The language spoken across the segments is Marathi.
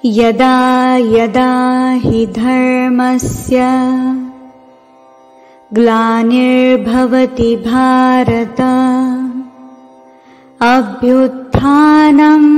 यदा यदा हि धर्मस्य ग्लानिर्भवति भारत अभ्युत्थानम्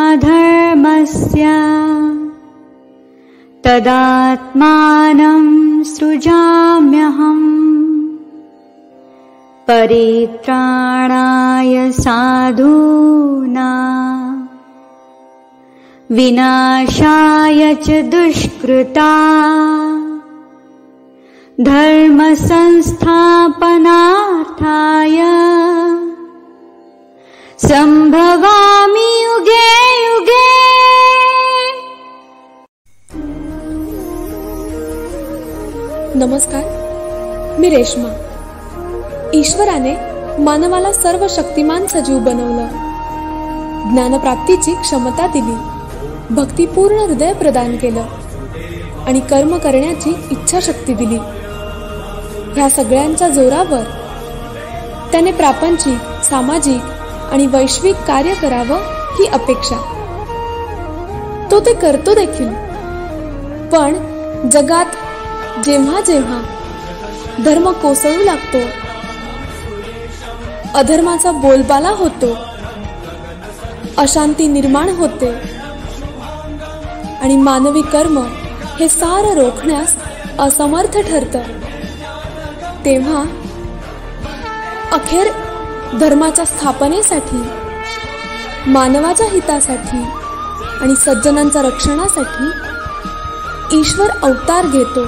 अधर्मस्य तदात्मानं सृजाम्यहम् परित्राणाय साधूनां विनाशाय च दुष्कृता धर्म संस्थापनार्थाय संभवामि युगे युगे। नमस्कार, मी रेश्मा। ईश्वराने मानवाला सर्व शक्तिमान सजीव बनवलं, ज्ञानप्राप्तीची क्षमता दिली, भक्तिपूर्ण हृदय प्रदान केलं आणि कर्म करण्याची इच्छाशक्ती दिली। ह्या सगळ्यांच्या जोरावर त्याने प्रापंचिक, सामाजिक आणि वैश्विक कार्य करावं ही अपेक्षा। तो ते करतो देखील, पण जगात जेव्हा जेव्हा धर्म कोसळू लागतो, अधर्माचा बोलबाला होतो, अशांती निर्माण होते आणि मानवी कर्म हे सारं रोखण्यास असमर्थ ठरतं, तेव्हा अखेर धर्माच्या स्थापनेसाठी, मानवाच्या हितासाठी आणि सज्जनांच्या रक्षणासाठी ईश्वर अवतार घेतो।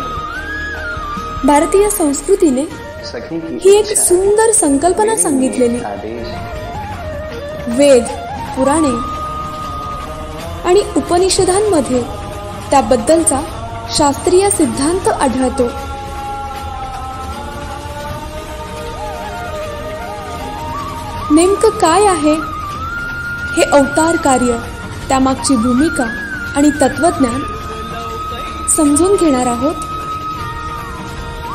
भारतीय संस्कृतीने ही एक सुंदर संकल्पना सांगितलेली। वेद, पुराणे आणि उपनिषदांमध्ये त्याबद्दलचा शास्त्रीय सिद्धांत आढळतो। नेमकं काय आहे हे अवतार कार्य, त्यामागची भूमिका आणि तत्वज्ञान समजून घेणार आहोत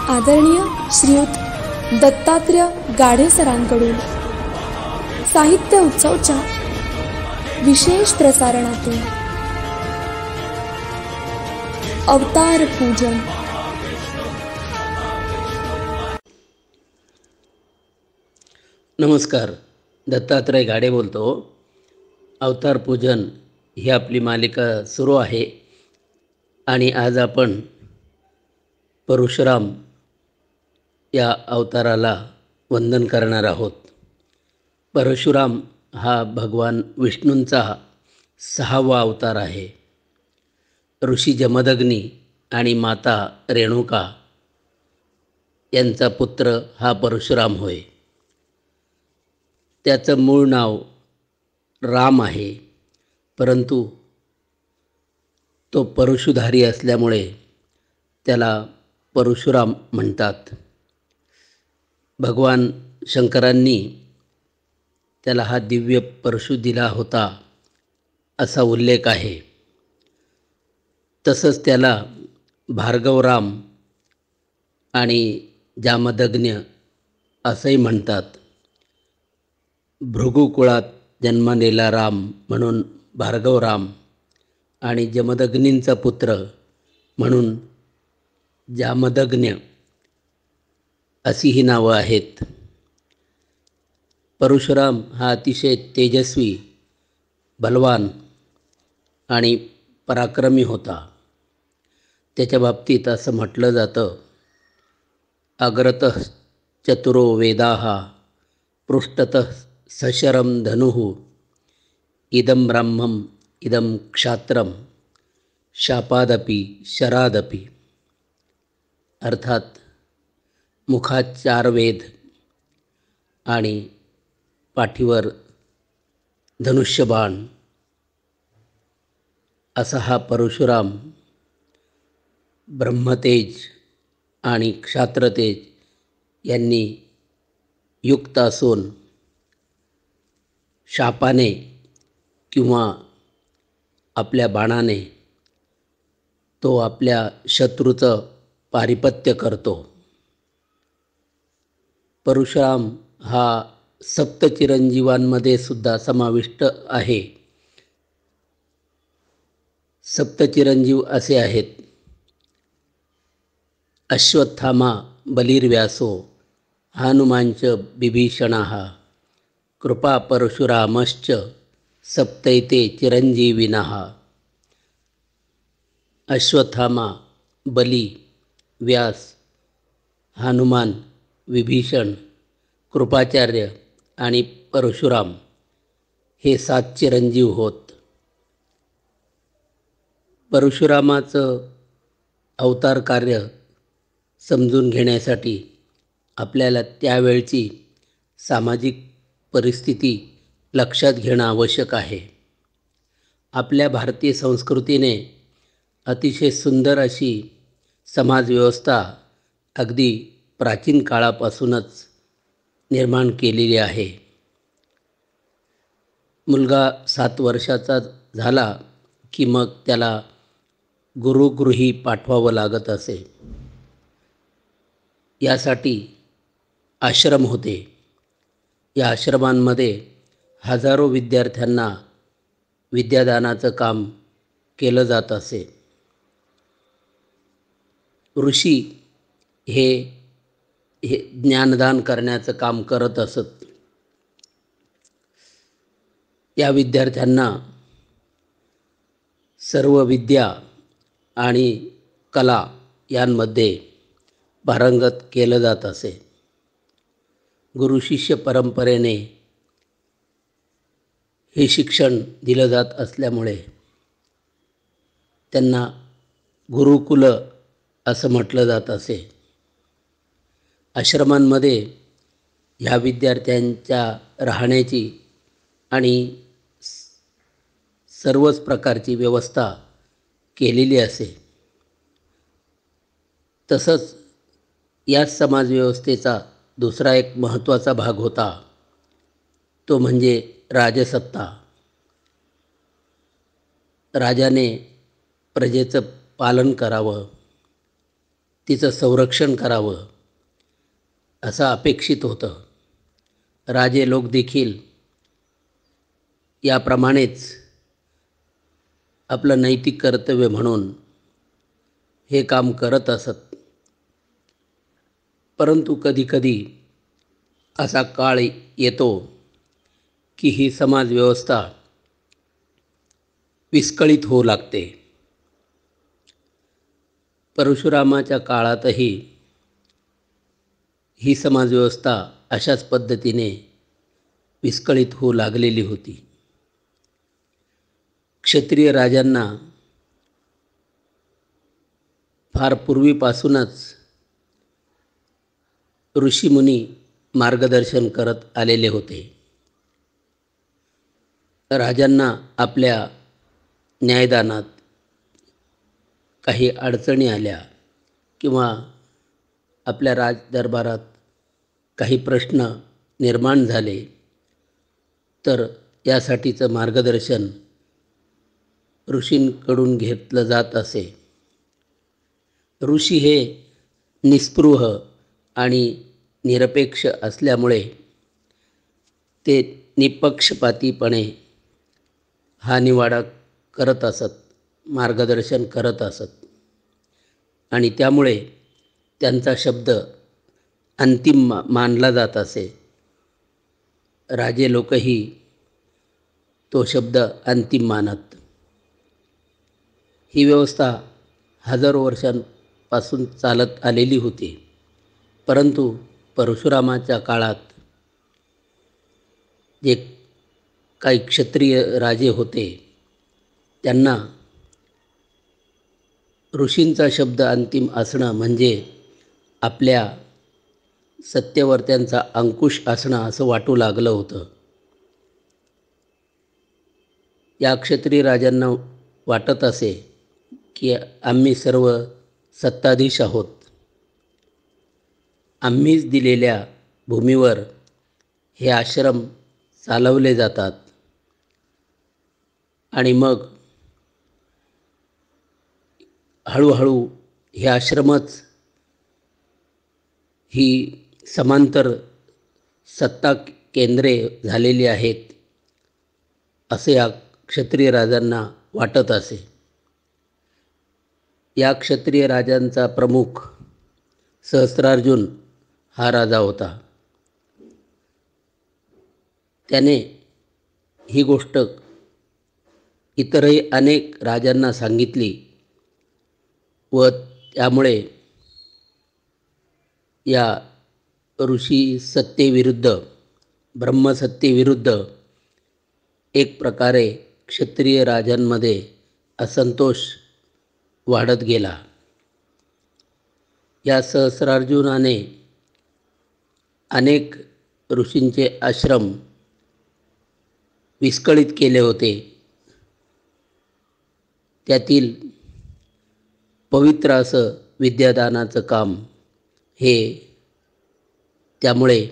आदरणीय श्रीयुत दत्तात्रेय गाढे सरांकडून साहित्य उत्सवच्या विशेष प्रसारणातून। अवतार पूजन। नमस्कार, दत्तात्रय गाढे बोलतो। अवतार पूजन ही आपली मालिका सुरू आहे आणि आज आपण परशुराम या अवताराला वंदन करणार आहोत। परशुराम हा भगवान विष्णूंचा 6वा अवतार आहे। ऋषी जमदग्नी आणि माता रेणुका यांचा पुत्र हा परशुराम होय। त्याचं मूळ नाव राम आहे, परंतु तो परशुधारी असल्यामुळे त्याला परशुराम म्हणतात। भगवान शंकरांनी त्याला हा दिव्य परशु दिला होता असा उल्लेख आहे। तसंच त्याला भार्गवराम आणि जामदग्नी असंही म्हणतात। भृगुकुळात जन्मलेला राम म्हणून भार्गवराम आणि जमदग्नींचा पुत्र म्हणून जामदग्नी अशी ही नावं आहेत। परशुराम हा अतिशय तेजस्वी, बलवान आणि पराक्रमी होता। त्याच्या बाबतीत असं म्हटलं जातं, अग्रतः चतुरो वेदाः पृष्ठतः सशरम धनुः इदं ब्राह्मम इदं क्षात्रम शापादपि शरादपि। अर्थात मुखात 4 वेद आणि पाठीवर धनुष्यबाण असा हा परशुराम ब्रह्मतेज आणि क्षात्रतेज यांनी युक्त असून शापाने किंवा आपल्या बाणाने तो आपल्या शत्रूचं पारिपत्य करतो। परशुराम हा सप्तचिरंजीवांमध्ये सुद्धा समाविष्ट आहे। सप्तचिरंजीव असे आहेत. अश्वत्थामा बलिर्व्यासो हनुमांच बिभीषणाः कृपा परशुरामश्च सप्तैते चिरंजीविनः. अश्वत्थामा, बली, व्यास, हनुमान, विभीषण, कृपाचार्य आणि परशुराम हे 7 चिरंजीव होत. परशुरामाचं अवतार कार्य समजून घेण्यासाठी आपल्याला त्यावेळची सामाजिक परिस्थिती लक्षात घेणं आवश्यक आहे. आपल्या भारतीय संस्कृतीने अतिशय सुंदर अशी समाजव्यवस्था अगदी प्राचीन काळापासूनच निर्माण केलेली आहे. मुलगा 7 वर्षाचा झाला की मग त्याला गुरुगृही पाठवावं लागत असे. यासाठी आश्रम होते. या आश्रमांमध्ये हजारो विद्यार्थ्यांना विद्यादानाचं काम केलं जात असे. ऋषी हे ज्ञानदान करण्याचं काम करत असत. या विद्यार्थ्यांना सर्व विद्या आणि कला यांमध्ये पारंगत केलं जात असे. गुरुशिष्य परंपरेने हे शिक्षण दिलं जात असल्यामुळे त्यांना गुरुकुल असं म्हटलं जात असे. आश्रमांमध्ये ह्या विद्यार्थ्यांच्या राहण्याची आणि सर्वच प्रकारची व्यवस्था केलेली असे. तसंच याच समाजव्यवस्थेचा दुसरा एक महत्त्वाचा भाग होता, तो म्हणजे राजसत्ता. राजाने प्रजेचं पालन करावं, तिचं संरक्षण करावं असं अपेक्षित होतं. राजे लोक देखील याप्रमाणेच आपलं नैतिक कर्तव्य म्हणून हे काम करत असत. परंतु कधीकधी असा काळ येतो की ही समाजव्यवस्था विस्कळीत होऊ लागते. परशुरामाच्या काळातही ही समाजव्यवस्था अशाच पद्धतीने विस्कळीत होऊ लागलेली होती. क्षत्रिय राजांना फार पूर्वीपासूनच ऋषीमुनी मार्गदर्शन करत आलेले होते. राजांना आपल्या न्यायदानात काही अडचणी आल्या किंवा आपल्या राजदरबारात काही प्रश्न निर्माण झाले तर यासाठीचं मार्गदर्शन ऋषींकडून घेतलं जात असे. ऋषी हे निस्पृह आणि निरपेक्ष असल्यामुळे ते निपक्षपातीपणे हा निवाडा करत असत, मार्गदर्शन करत असत आणि त्यामुळे त्यांचा शब्द अंतिम मानला जात असे. राजे लोकही तो शब्द अंतिम मानत. ही व्यवस्था हजारो वर्षांपासून चालत आलेली होती. परंतु परशुरामाच्या काळात जे काही क्षत्रिय राजे होते त्यांना ऋषींचा शब्द अंतिम असणं म्हणजे आपल्या सत्तेवर त्यांचा अंकुश असणं असं वाटू लागलं होतं. या क्षत्रिय राजांना वाटत असे की आम्ही सर्व सत्ताधीश आहोत. आम्हीच दिलेल्या भूमीवर हे आश्रम चालवले जातात आणि मग हळूहळू हे आश्रमच ही समांतर सत्ता केंद्रे झालेली आहेत असे या क्षत्रिय राजांना वाटत असे. या क्षत्रिय राजांचा प्रमुख सहस्रार्जुन हा राजा होता. त्याने ही गोष्ट इतरही अनेक राजांना सांगितली व त्यामुळे या ऋषी सत्तेविरुद्ध, ब्रह्मसत्तेविरुद्ध एक प्रकारे क्षत्रिय राजांमध्ये असंतोष वाढत गेला. या सहस्रार्जुनाने अनेक ऋषींचे आश्रम विस्कळीत केले होते. त्यातील पवित्र असं विद्यादानाचं काम हे त्यामुळे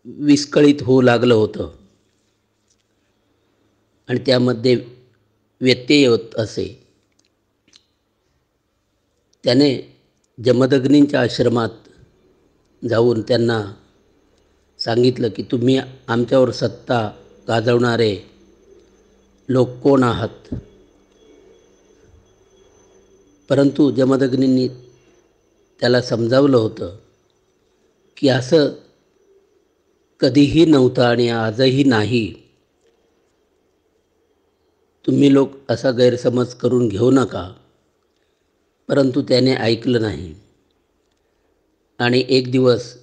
विस्कळीत होऊ लागलं होतं आणि त्यामध्ये व्यत्यय होत असे. त्याने जमदग्नींच्या आश्रमात जाऊन त्यांना सांगितलं की तुम्ही आमच्यावर सत्ता गाजवणारे लोक कोण आहात. परंतु जमदग्नींनी त्याला समजावलं होतं की असं कधीही नव्हतं आणि आजही नाही. तुम्ही लोक असा गैरसमज करून घेऊ नका. परंतु त्याने ऐकलं नाही आणि एक दिवस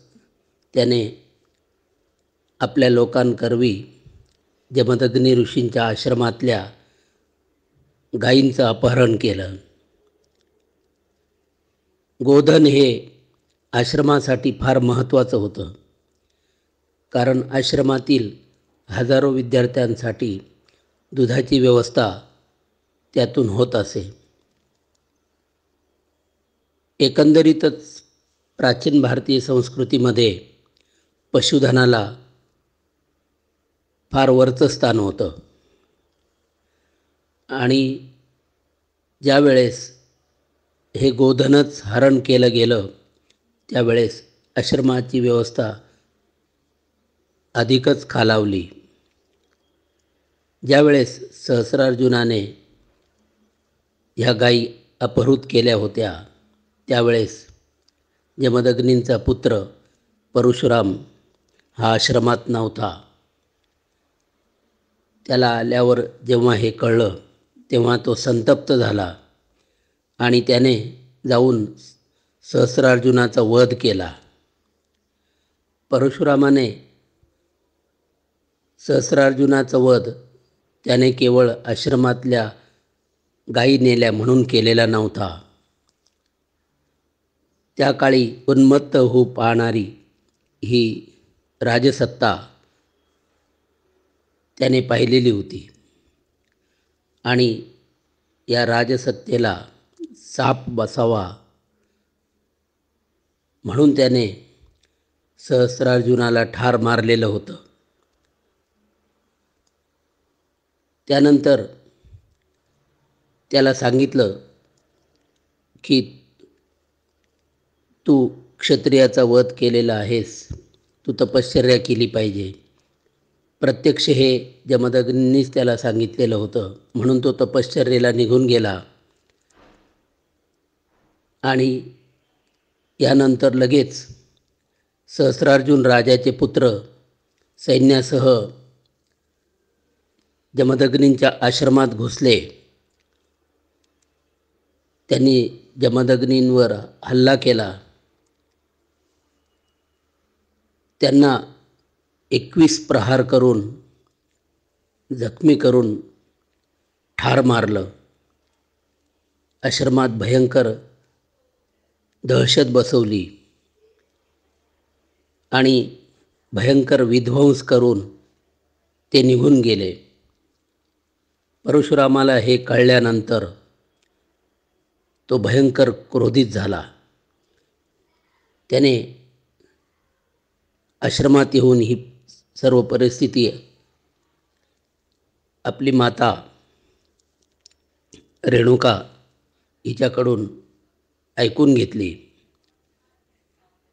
त्याने आपल्या लोकांकरवी जमदग्नी ऋषींच्या आश्रमातल्या गायींचं अपहरण केलं. गोधन हे आश्रमासाठी फार महत्त्वाचं होतं, कारण आश्रमातील हजारो विद्यार्थ्यांसाठी दुधाची व्यवस्था त्यातून होत असे. एकंदरीतच प्राचीन भारतीय संस्कृतीमध्ये पशुधनाला फार वरचं स्थान होतं आणि ज्यावेळेस हे गोधनच हरण केलं गेलं त्यावेळेस आश्रमाची व्यवस्था अधिकच खालावली. ज्यावेळेस सहस्रार्जुनाने ह्या गायी अपहृत केल्या होत्या त्यावेळेस जमदग्नींचा पुत्र परशुराम हा आश्रमात नव्हता. त्याला आल्यावर जेव्हा हे कळलं तेव्हा तो संतप्त झाला आणि त्याने जाऊन सहस्रार्जुनाचा वध केला. परशुरामाने सहस्रार्जुनाचा वध त्याने केवळ आश्रमातल्या गायी नेल्या म्हणून केलेला नव्हता. त्या काळी उन्मत्त होऊ पाहणारी ही राजसत्ता त्याने पाहिलेली होती आणि या राजसत्तेला साप बसावा म्हणून त्याने सहस्रार्जुनाला ठार मारलेलं होतं. त्यानंतर त्याला सांगितलं की तू क्षत्रियाचा वध केलेला आहेस, तू तपश्चर्या केली पाहिजे. प्रत्यक्ष हे जमदग्नींनीच त्याला सांगितलेलं होतं म्हणून तो तपश्चर्येला निघून गेला आणि यानंतर लगेच सहस्रार्जुन राजाचे पुत्र सैन्यासह जमदग्नींच्या आश्रमात घुसले. त्यांनी जमदग्नींवर हल्ला केला. त्यांना 21 प्रहार करून जखमी करून ठार मारलं. आश्रमात भयंकर दहशत बसवली आणि भयंकर विध्वंस करून ते निघून गेले. परशुरामाला हे कळल्यानंतर तो भयंकर क्रोधित झाला. त्याने आश्रमात येऊन ही सर्व परिस्थिती आपली माता रेणुका हिच्याकडून ऐकून घेतली.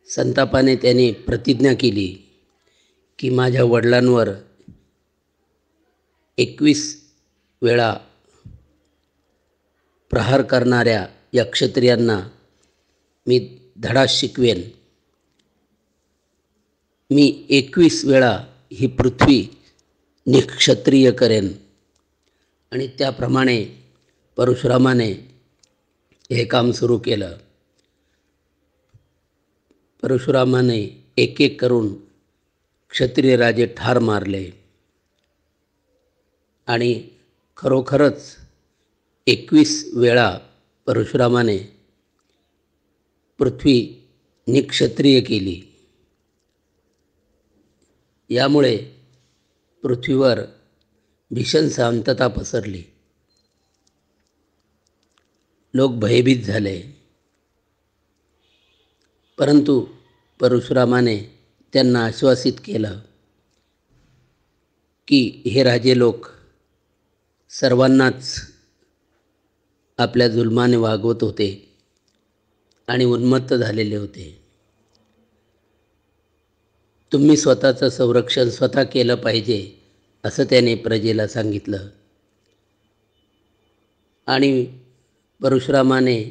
संतापाने त्याने प्रतिज्ञा केली की माझ्या वडिलांवर 21 वेळा प्रहार करणाऱ्या या क्षत्रियांना मी धडा शिकवेन. मी 21 वेळा ही पृथ्वी निक्षत्रिय करेन. आणि त्याप्रमाणे परशुरामाने हे काम सुरू केलं. परशुरामाने एक एक करून क्षत्रिय राजे ठार मारले आणि खरोखरच 21 वेळा परशुरामाने पृथ्वी निक्षत्रिय केली. यामुळे पृथ्वीवर भीषण शांतता पसरली. लोक भयभीत झाले. परंतु परशुरामाने त्यांना आश्वासित केलं की हे राजे लोक सर्वांनाच आपल्या जुलमाने वागवत होते आणि उन्मत्त झालेले होते. तुम्ही स्वतःचं संरक्षण स्वतः केलं पाहिजे असं त्याने प्रजेला सांगितलं. आणि परशुरामाने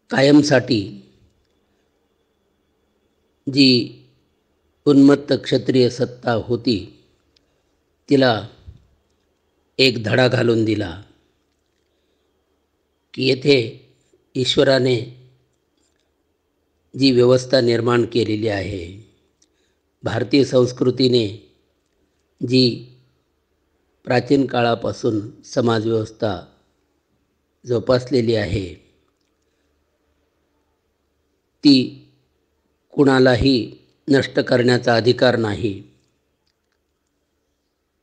कायमसाठी जी उन्मत्त क्षत्रिय सत्ता होती तिला एक धडा घालून दिला की येथे ईश्वराने जी व्यवस्था निर्माण केलेली आहे, भारतीय संस्कृतीने जी प्राचीन काळापासून समाजव्यवस्था जोपासलेली आहे, ती कुणालाही नष्ट करण्याचा अधिकार नाही.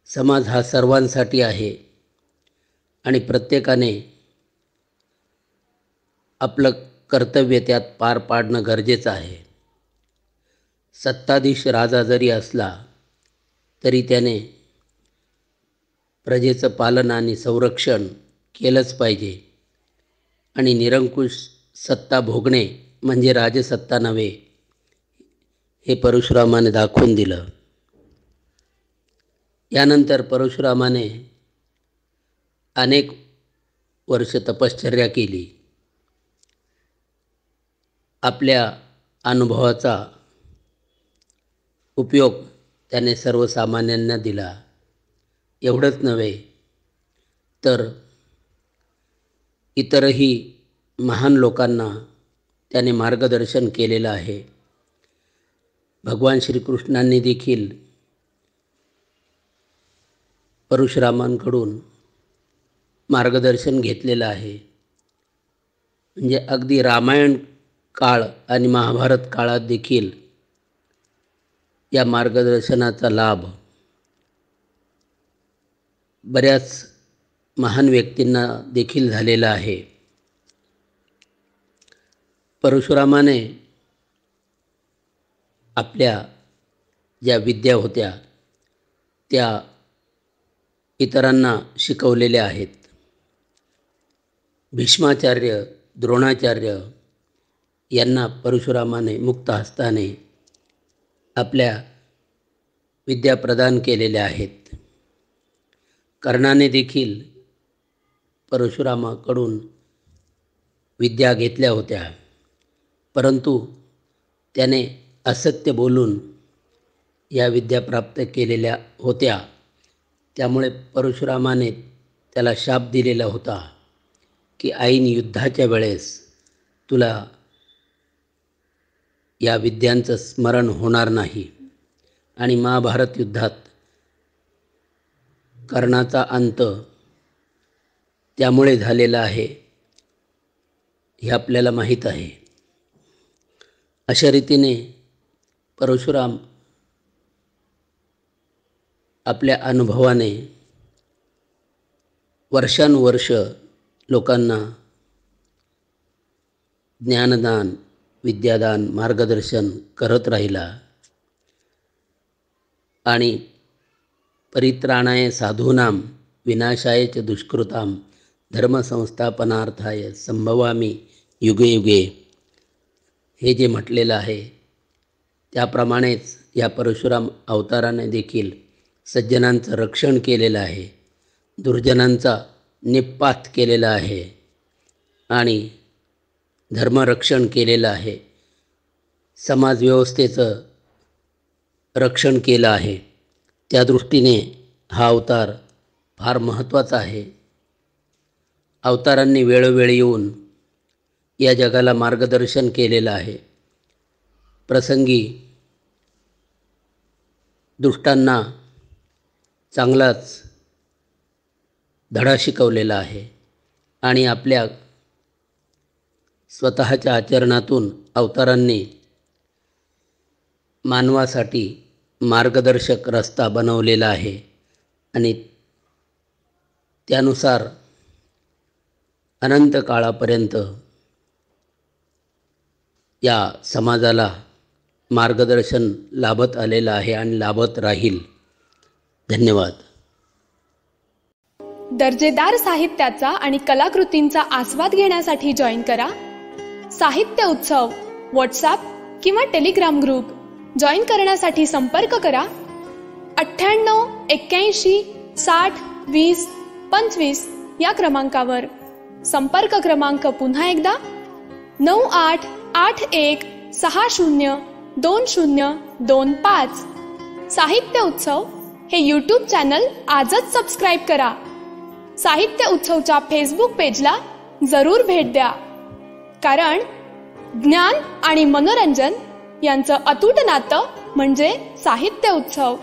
समाज हा सर्वांसाठी आहे आणि प्रत्येकाने आपलं कर्तव्य त्यात पार पाडणं गरजेचं आहे. सत्ताधीश राजा जरी असला तरी त्याने प्रजेचं पालन आणि संरक्षण केलंच पाहिजे. आणि निरंकुश सत्ता भोगणे म्हणजे राजसत्ता नव्हे हे परशुरामाने दाखवून दिलं. यानंतर परशुरामाने अनेक वर्ष तपश्चर्या केली. आपल्या अनुभवाचा उपयोग त्याने सर्वसामान्यांना दिला. एवढंच नव्हे तर इतरही महान लोकांना त्याने मार्गदर्शन केलेलं आहे. भगवान श्रीकृष्णांनी देखील परशुरामांकडून मार्गदर्शन घेतलेलं आहे. म्हणजे अगदी रामायण काळ आणि महाभारत काळात देखील या मार्गदर्शनाचा लाभ बऱ्याच महान व्यक्तींना देखील झालेला आहे. परशुरामाने आपल्या ज्या विद्या होत्या त्या इतरांना शिकवलेल्या आहेत. भीष्माचार्य, द्रोणाचार्य यांना परशुरामाने मुक्त हस्ताने आपल्या विद्या प्रदान केलेल्या आहेत. कर्णाने देखील परशुरामाकडून विद्या घेतल्या होत्या, परंतु त्याने असत्य बोलून या विद्या प्राप्त केलेल्या होत्या. त्यामुळे परशुरामाने त्याला शाप दिलेला होता की ऐन युद्धाच्या वेळेस तुला या विद्यांचं स्मरण होणार नाही. आणि महाभारत युद्धात कर्णाचा अंत त्यामुळे झालेला आहे हे आपल्याला माहीत आहे. अशा रीतीने परशुराम आपल्या अनुभवाने वर्षानुवर्ष लोकांना ज्ञानदान, विद्यादान, मार्गदर्शन करत राहिला. आणि परित्राणाय साधूनां विनाशाय च दुष्कृतां धर्मसंस्थापनार्थाय संभवामी युगे युगे हे जे म्हटलेलं आहे त्याप्रमाणेच या परशुराम अवताराने देखील सज्जनांचं रक्षण केलेलं आहे, दुर्जनांचा निपात केलेला आहे आणि धर्मरक्षण केलेलं आहे, समाजव्यवस्थेचं रक्षण केलं आहे. त्या दृष्टीने हा अवतार फार महत्त्वाचा आहे. अवतारांनी वेळोवेळी येऊन या जगाला मार्गदर्शन केलेलं आहे. प्रसंगी दुष्टांना चांगलाच धडा शिकवलेला आहे आणि आपल्या स्वतःच्या आचरणातून अवतारांनी मानवासाठी मार्गदर्शक रस्ता बनवलेला आहे आणि त्यानुसार अनंत काळापर्यंत या समाजाला मार्गदर्शन लाभत आलेलं आहे आणि लाभत राहील. धन्यवाद. दर्जेदार साहित्याचा आणि कलाकृतींचा आस्वाद घेण्यासाठी जॉईन करा साहित्य उत्सव व्हॉट्सॲप किंवा टेलिग्राम ग्रुप. जॉईन करण्यासाठी संपर्क करा 98 81 60 20 25 या क्रमांकावर. संपर्क क्रमांक पुन्हा एकदा 9881 60 2025. साहित्य उत्सव हे यूट्यूब चॅनल आजच सबस्क्राईब करा. साहित्य उत्सवच्या फेसबुक पेजला जरूर भेट द्या, कारण ज्ञान आणि मनोरंजन यांचं अतूट नातं म्हणजे साहित्य उत्सव.